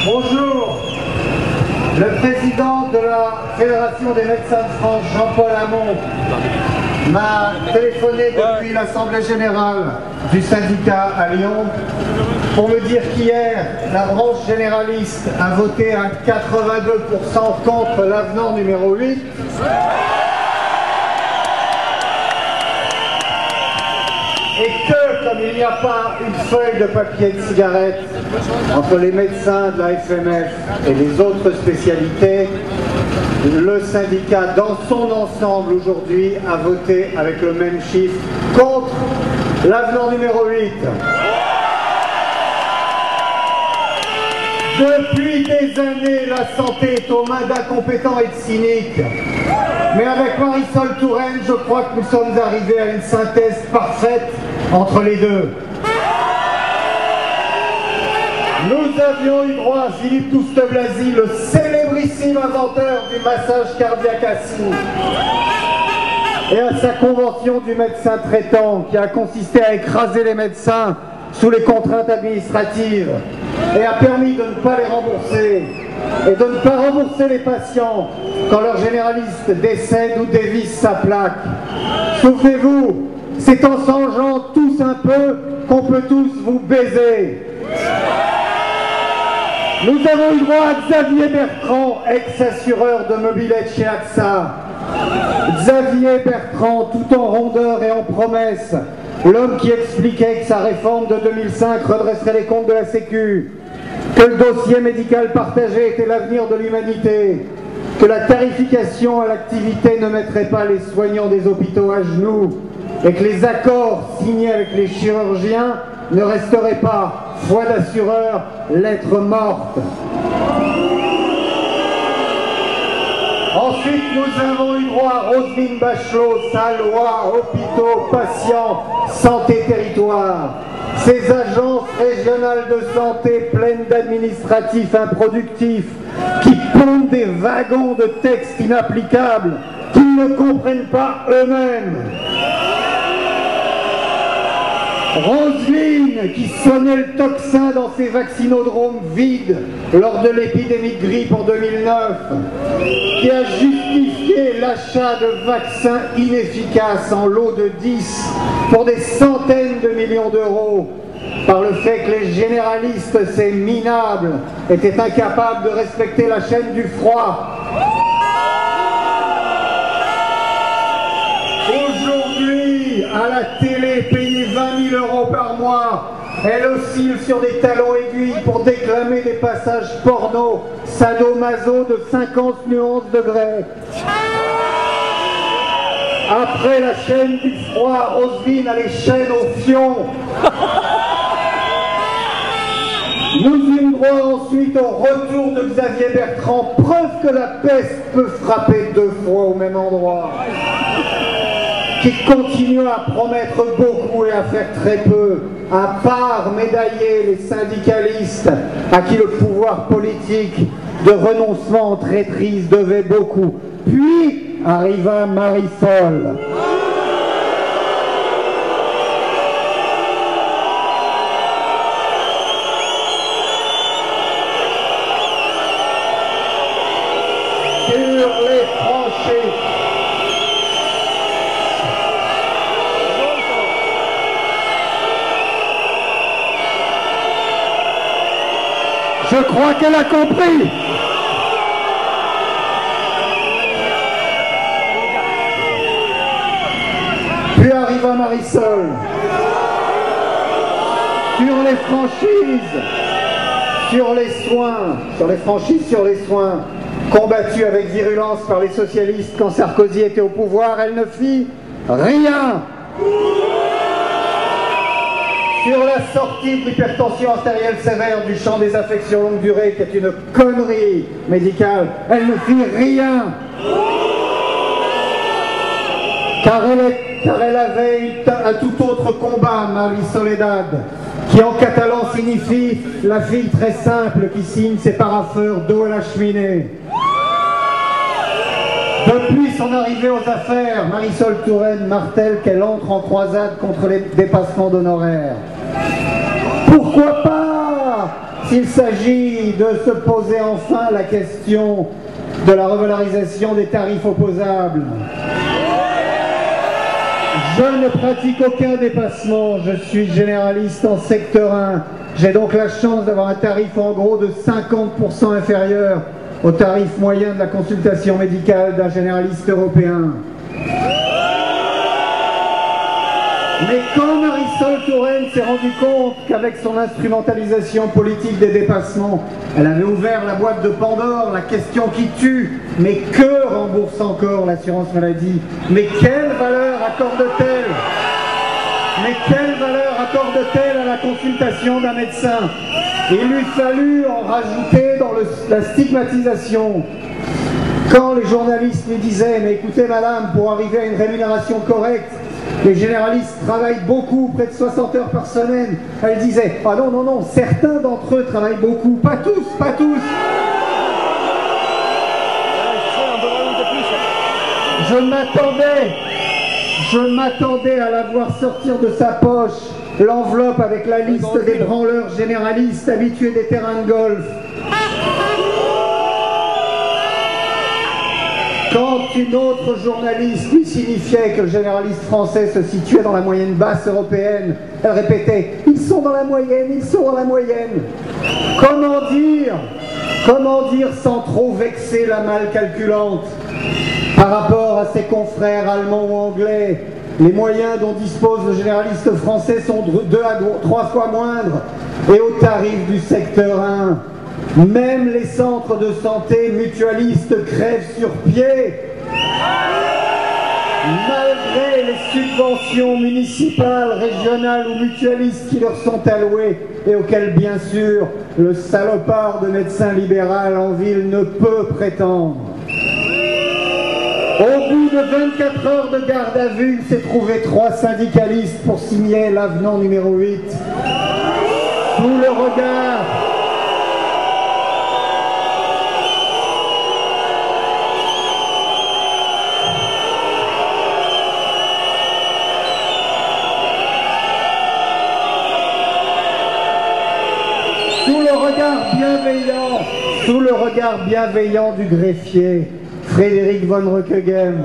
Bonjour. Le président de la Fédération des médecins de France, Jean-Paul Hamon, m'a téléphoné depuis l'Assemblée générale du syndicat à Lyon pour me dire qu'hier, la branche généraliste a voté à 82% contre l'avenant numéro 8. Et que, comme il n'y a pas une feuille de papier de cigarette entre les médecins de la FMF et les autres spécialités, le syndicat dans son ensemble aujourd'hui a voté avec le même chiffre contre l'avenant numéro 8. Depuis des années, la santé est aux mains d'incompétents et de cyniques. Mais avec Marisol Touraine, je crois que nous sommes arrivés à une synthèse parfaite entre les deux. Nous avions eu droit à Philippe Douste-Blazy, le célébrissime inventeur du massage cardiaque assis, et à sa convention du médecin traitant qui a consisté à écraser les médecins sous les contraintes administratives et a permis de ne pas les rembourser et de ne pas rembourser les patients quand leur généraliste décède ou dévisse sa plaque. Souvenez-vous, c'est en s'engeant tous un peu qu'on peut tous vous baiser. Nous avons eu droit à Xavier Bertrand, ex-assureur de mobilette chez AXA. Xavier Bertrand, tout en rondeur et en promesse, l'homme qui expliquait que sa réforme de 2005 redresserait les comptes de la Sécu, que le dossier médical partagé était l'avenir de l'humanité, que la tarification à l'activité ne mettrait pas les soignants des hôpitaux à genoux, et que les accords signés avec les chirurgiens ne resteraient pas, foi d'assureur, lettre morte. Ensuite, nous avons eu droit à Roselyne Bachelot, sa loi, hôpitaux, patients, santé, territoire. Ces agences régionales de santé pleines d'administratifs improductifs qui pondent des wagons de textes inapplicables qu'ils ne comprennent pas eux-mêmes. Roselyne qui sonnait le tocsin dans ses vaccinodromes vides lors de l'épidémie de grippe en 2009, qui a justifié l'achat de vaccins inefficaces en lot de 10 pour des centaines de millions d'euros par le fait que les généralistes, ces minables, étaient incapables de respecter la chaîne du froid. Aujourd'hui, à la télé, payée 20 000 € par mois, elle oscille sur des talons aiguilles pour déclamer des passages porno, sadomaso de 50 nuances degrés. Après la chaîne du froid, Roselyne a les chaînes au fion. Nous eûmes droit ensuite au retour de Xavier Bertrand, preuve que la peste peut frapper 2 fois au même endroit, qui continue à promettre beaucoup et à faire très peu, à part médailler les syndicalistes à qui le pouvoir politique de renoncement en traîtrise devait beaucoup. Puis arriva Marisol. Sur les tranchées. Je crois qu'elle a compris. Puis arriva Marisol. Sur les franchises, sur les soins, sur les franchises, sur les soins, combattus avec virulence par les socialistes quand Sarkozy était au pouvoir, elle ne fit rien. Sur la sortie de l'hypertension artérielle sévère du champ des affections longue durée, qui est une connerie médicale, elle ne fit rien. Car elle avait un tout autre combat, Marie Soledad, qui en catalan signifie la fille très simple qui signe ses parapheurs d'eau à la cheminée. Depuis son arrivée aux affaires, Marisol Touraine martèle qu'elle entre en croisade contre les dépassements d'honoraires. Pourquoi pas? s'il s'agit de se poser enfin la question de la revalorisation des tarifs opposables. Je ne pratique aucun dépassement, je suis généraliste en secteur 1. J'ai donc la chance d'avoir un tarif en gros de 50% inférieur au tarif moyen de la consultation médicale d'un généraliste européen. Mais quand Marisol Touraine s'est rendu compte qu'avec son instrumentalisation politique des dépassements, elle avait ouvert la boîte de Pandore, la question qui tue, mais que rembourse encore l'assurance maladie? Mais quelle valeur accorde-t-elle? Mais quelle valeur accorde-t-elle à la consultation d'un médecin? Il lui fallut en rajouter dans la stigmatisation. Quand les journalistes lui disaient « Mais écoutez madame, pour arriver à une rémunération correcte, les généralistes travaillent beaucoup, près de 60 heures par semaine. » Elle disait « Ah non, non, non, certains d'entre eux travaillent beaucoup, pas tous, pas tous. » Je m'attendais à la voir sortir de sa poche l'enveloppe avec la liste des branleurs généralistes habitués des terrains de golf. Quand une autre journaliste lui signifiait que le généraliste français se situait dans la moyenne basse européenne, elle répétait « Ils sont dans la moyenne, ils sont dans la moyenne ». Comment dire sans trop vexer la mal calculante? Par rapport à ses confrères allemands ou anglais, les moyens dont dispose le généraliste français sont 2 à 3 fois moindres. Et au tarif du secteur 1, même les centres de santé mutualistes crèvent sur pied. Malgré les subventions municipales, régionales ou mutualistes qui leur sont allouées et auxquelles, bien sûr, le salopard de médecin libéral en ville ne peut prétendre. Au bout de 24 heures de garde à vue, il s'est trouvé 3 syndicalistes pour signer l'avenant numéro 8. Sous le regard sous le regard bienveillant du greffier Frédéric von Requegem,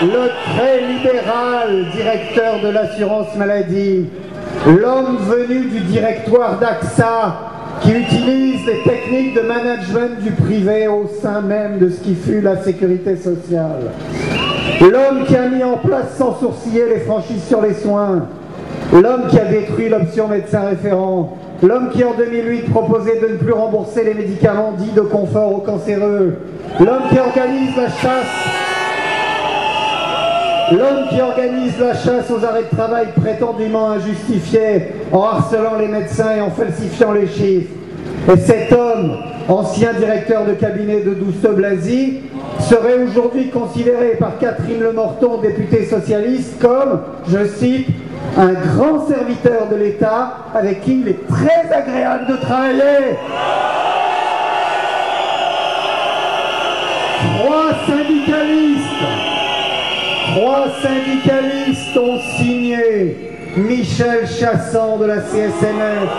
le très libéral directeur de l'assurance maladie, l'homme venu du directoire d'AXA qui utilise les techniques de management du privé au sein même de ce qui fut la sécurité sociale, l'homme qui a mis en place sans sourciller les franchises sur les soins, l'homme qui a détruit l'option médecin référent, l'homme qui en 2008 proposait de ne plus rembourser les médicaments dits de confort aux cancéreux, l'homme qui organise la chasse aux arrêts de travail prétendument injustifiés en harcelant les médecins et en falsifiant les chiffres. Et cet homme, ancien directeur de cabinet de Douste Blazy, serait aujourd'hui considéré par Catherine Lemorton, députée socialiste, comme, je cite, un grand serviteur de l'État avec qui il est très agréable de travailler. 3 syndicalistes ont signé. Michel Chassan de la CSNF,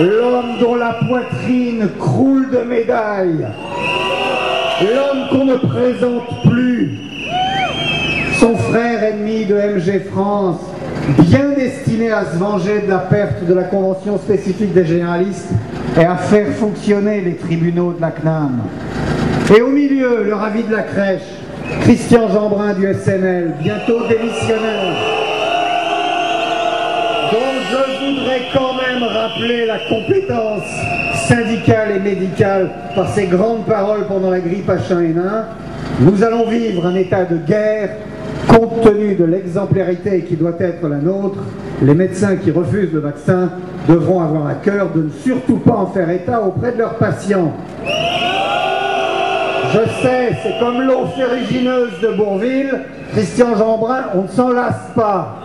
l'homme dont la poitrine croule de médailles, l'homme qu'on ne présente plus, son frère ennemi de MG France, bien destiné à se venger de la perte de la convention spécifique des généralistes et à faire fonctionner les tribunaux de la CNAM. Et au milieu, le ravi de la crèche, Christian Jeanbrun du SNL, bientôt démissionnaire, dont je voudrais quand même rappeler la compétence syndicale et médicale par ses grandes paroles pendant la grippe H1N1. Nous allons vivre un état de guerre. Compte tenu de l'exemplarité qui doit être la nôtre, les médecins qui refusent le vaccin devront avoir à cœur de ne surtout pas en faire état auprès de leurs patients. Je sais, c'est comme l'eau ferrugineuse de Bourville, Christian Jeanbrun, on ne s'en lasse pas.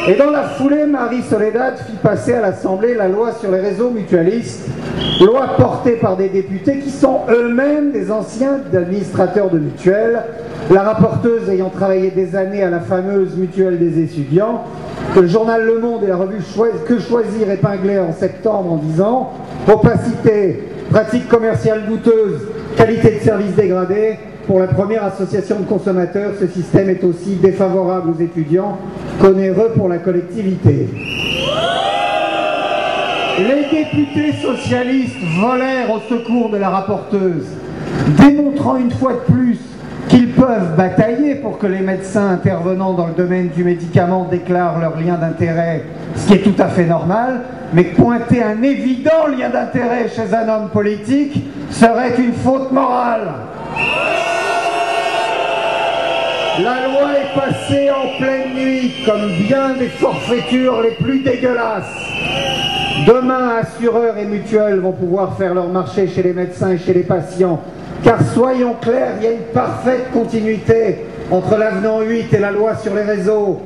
Et dans la foulée, Marie Soledad fit passer à l'Assemblée la loi sur les réseaux mutualistes Loi portée par des députés qui sont eux-mêmes des anciens administrateurs de mutuelles, la rapporteuse ayant travaillé des années à la fameuse mutuelle des étudiants, que le journal Le Monde et la revue Que Choisir épinglaient en septembre en disant « Opacité, pratiques commerciales douteuses, qualité de service dégradée, pour la première association de consommateurs, ce système est aussi défavorable aux étudiants qu'onéreux pour la collectivité. » Les députés socialistes volèrent au secours de la rapporteuse, démontrant une fois de plus qu'ils peuvent batailler pour que les médecins intervenant dans le domaine du médicament déclarent leur lien d'intérêt, ce qui est tout à fait normal, mais pointer un évident lien d'intérêt chez un homme politique serait une faute morale. La loi est passée en pleine nuit, comme bien des forfaitures les plus dégueulasses. Demain, assureurs et mutuelles vont pouvoir faire leur marché chez les médecins et chez les patients. Car soyons clairs, il y a une parfaite continuité entre l'avenant 8 et la loi sur les réseaux.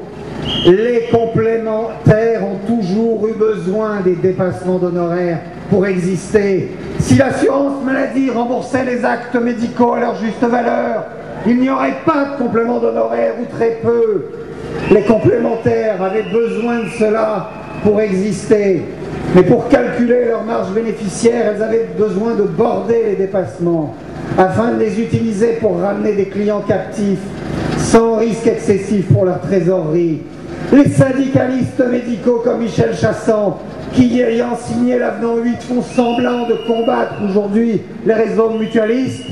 Les complémentaires ont toujours eu besoin des dépassements d'honoraires pour exister. Si l'assurance maladie remboursait les actes médicaux à leur juste valeur, il n'y aurait pas de complément d'honoraires ou très peu. Les complémentaires avaient besoin de cela pour exister. Mais pour calculer leur marge bénéficiaire, elles avaient besoin de border les dépassements afin de les utiliser pour ramener des clients captifs sans risque excessif pour leur trésorerie. Les syndicalistes médicaux comme Michel Chassang, qui ayant signé l'avenant 8 font semblant de combattre aujourd'hui les réseaux mutualistes,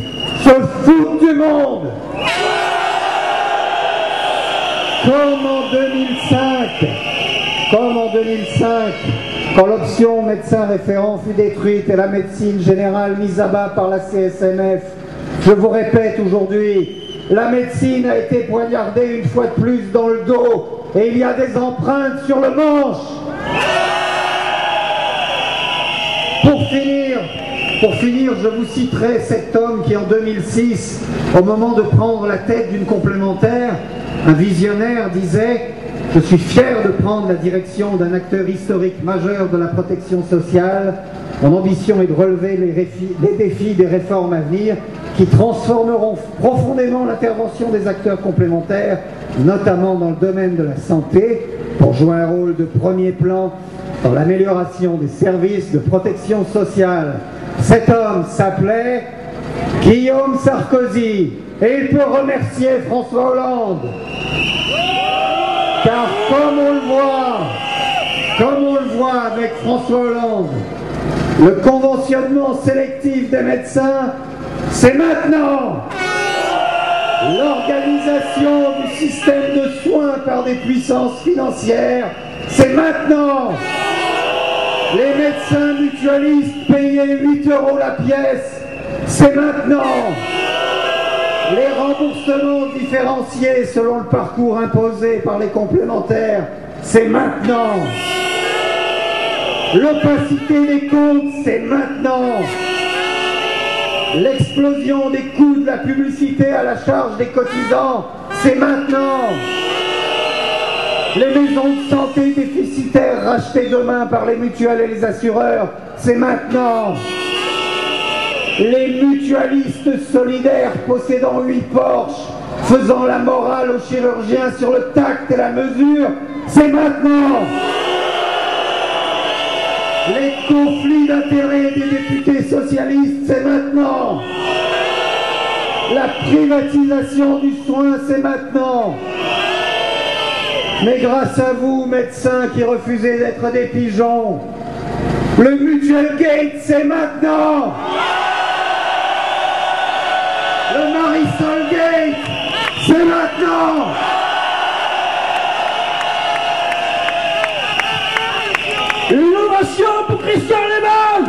se foutent du monde. Comme en 2005, quand l'option médecin référent fut détruite et la médecine générale mise à bas par la CSMF, je vous répète aujourd'hui, la médecine a été poignardée une fois de plus dans le dos et il y a des empreintes sur le manche. Pour finir, je vous citerai cet homme qui en 2006, au moment de prendre la tête d'une complémentaire, un visionnaire disait « Je suis fier de prendre la direction d'un acteur historique majeur de la protection sociale. Mon ambition est de relever les défis des réformes à venir qui transformeront profondément l'intervention des acteurs complémentaires, notamment dans le domaine de la santé, pour jouer un rôle de premier plan dans l'amélioration des services de protection sociale. » Cet homme s'appelait Guillaume Sarkozy et il peut remercier François Hollande. Car comme on le voit avec François Hollande, le conventionnement sélectif des médecins, c'est maintenant. L'organisation du système de soins par des puissances financières, c'est maintenant. Les médecins mutualistes payés 8 € la pièce, c'est maintenant. Les remboursements différenciés selon le parcours imposé par les complémentaires, c'est maintenant. L'opacité des comptes, c'est maintenant. L'explosion des coûts de la publicité à la charge des cotisants, c'est maintenant. Les maisons de santé déficitaires rachetées demain par les mutuelles et les assureurs, c'est maintenant. Les mutualistes solidaires possédant 8 Porsche, faisant la morale aux chirurgiens sur le tact et la mesure, c'est maintenant. Les conflits d'intérêts des députés socialistes, c'est maintenant. La privatisation du soin, c'est maintenant. Mais grâce à vous, médecins qui refusez d'être des pigeons, le Mutual Gate, c'est maintenant. Le Marisol Gate, c'est maintenant. Une ovation pour Christian Lehmann.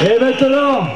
Et maintenant,